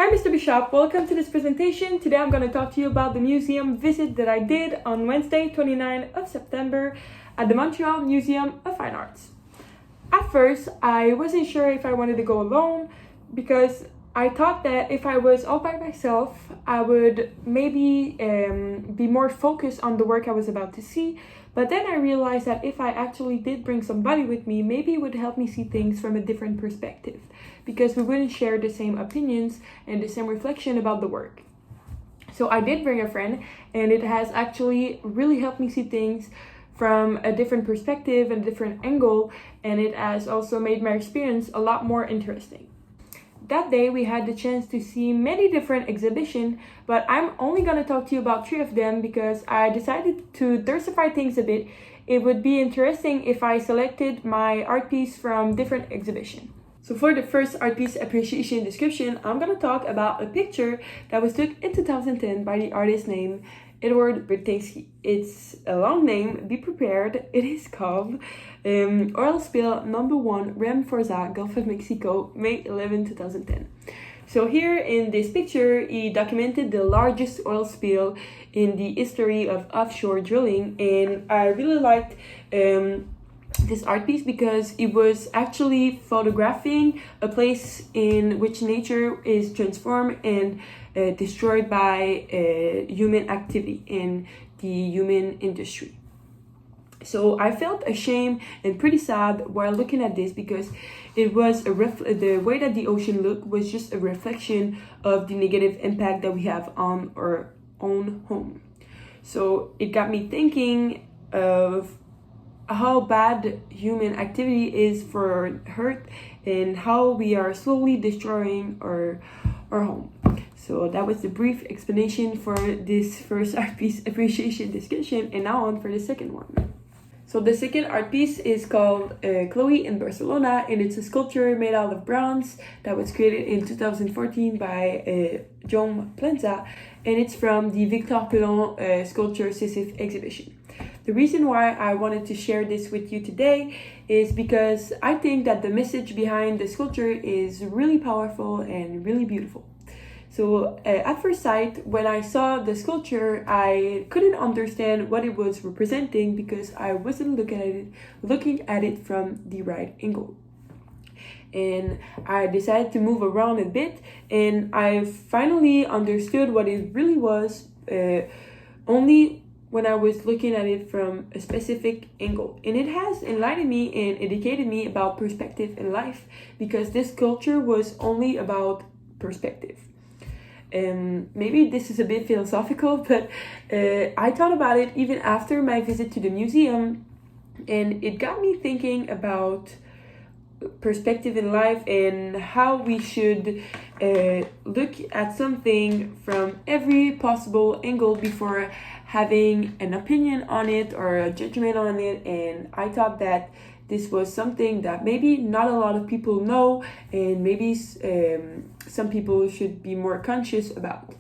Hi Mr. Bishop, welcome to this presentation. Today I'm going to talk to you about the museum visit that I did on Wednesday, 29th of September at the Montreal Museum of Fine Arts. At first, I wasn't sure if I wanted to go alone because I thought that if I was all by myself, I would maybe be more focused on the work I was about to see. But then I realized that if I actually did bring somebody with me, maybe it would help me see things from a different perspective, because we wouldn't share the same opinions and the same reflection about the work. So I did bring a friend, and it has actually really helped me see things from a different perspective and a different angle, and it has also made my experience a lot more interesting. That day we had the chance to see many different exhibitions, but I'm only going to talk to you about 3 of them because I decided to diversify things a bit. It would be interesting if I selected my art piece from different exhibitions. So for the first art piece appreciation description, I'm going to talk about a picture that was took in 2010 by the artist named Edward Bertinsky. It's a long name, be prepared. It is called Oil Spill Number 1, Rem Forza, Gulf of Mexico, May 11, 2010. So here in this picture, he documented the largest oil spill in the history of offshore drilling, and I really liked this art piece because it was actually photographing a place in which nature is transformed and destroyed by human activity in the human industry. So I felt ashamed and pretty sad while looking at this because it was the way that the ocean looked was just a reflection of the negative impact that we have on our own home. So it got me thinking of how bad human activity is for Earth and how we are slowly destroying our home. So that was the brief explanation for this first art piece appreciation discussion, and now on for the second one. So the second art piece is called Chloe in Barcelona, and it's a sculpture made out of bronze that was created in 2014 by Joan Plenza, and it's from the Victor Pelon Sculpture Sisyphe exhibition. The reason why I wanted to share this with you today is because I think that the message behind the sculpture is really powerful and really beautiful. So at first sight, when I saw the sculpture, I couldn't understand what it was representing because I wasn't looking at it from the right angle. And I decided to move around a bit, and I finally understood what it really was only when I was looking at it from a specific angle. And it has enlightened me and educated me about perspective in life, because this sculpture was only about perspective. Maybe this is a bit philosophical, but I thought about it even after my visit to the museum, and it got me thinking about perspective in life and how we should look at something from every possible angle before having an opinion on it or a judgment on it. And I thought that this was something that maybe not a lot of people know, and maybe some people should be more conscious about.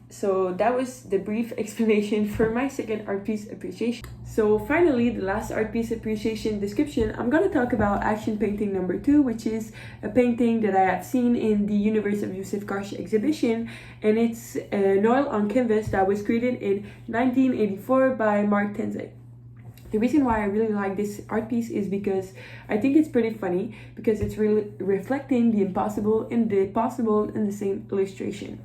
So that was the brief explanation for my second art piece appreciation. So finally, the last art piece appreciation description, I'm going to talk about action painting number 2, which is a painting that I had seen in the Universe of Yusuf Karsh exhibition, and it's an oil on canvas that was created in 1984 by Mark Tenzai. The reason why I really like this art piece is because I think it's pretty funny, because it's really reflecting the impossible and the possible in the same illustration.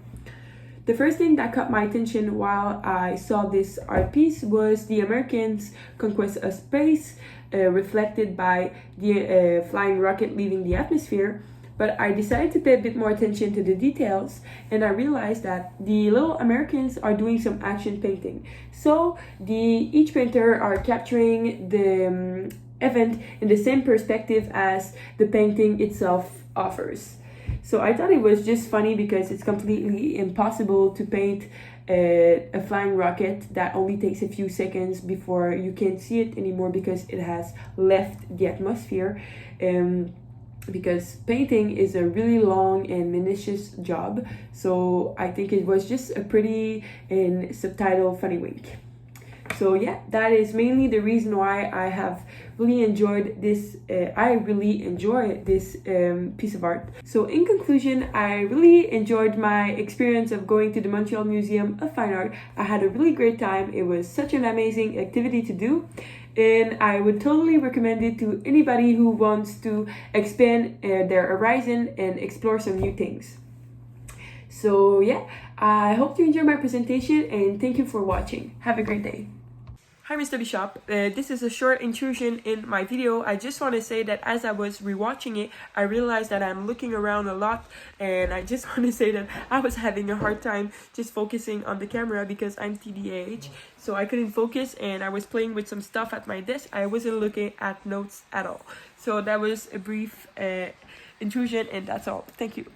The first thing that caught my attention while I saw this art piece was the Americans' conquest of space, reflected by the flying rocket leaving the atmosphere. But I decided to pay a bit more attention to the details, and I realized that the little Americans are doing some action painting. So each painter are capturing the event in the same perspective as the painting itself offers. So I thought it was just funny because it's completely impossible to paint a flying rocket that only takes a few seconds before you can't see it anymore because it has left the atmosphere. Because painting is a really long and minutious job. So I think it was just a pretty and subtitle funny wink. So yeah, that is mainly the reason why I have really enjoyed this. I really enjoy this piece of art. So in conclusion, I really enjoyed my experience of going to the Montreal Museum of Fine Art. I had a really great time. It was such an amazing activity to do, and I would totally recommend it to anybody who wants to expand their horizon and explore some new things. So yeah, I hope you enjoyed my presentation, and thank you for watching. Have a great day. Hi Mr. Bishop, this is a short intrusion in my video. I just want to say that as I was rewatching it, I realized that I'm looking around a lot, and I just want to say that I was having a hard time just focusing on the camera because I'm TDAH, so I couldn't focus, and I was playing with some stuff at my desk. I wasn't looking at notes at all. So that was a brief intrusion, and that's all. Thank you.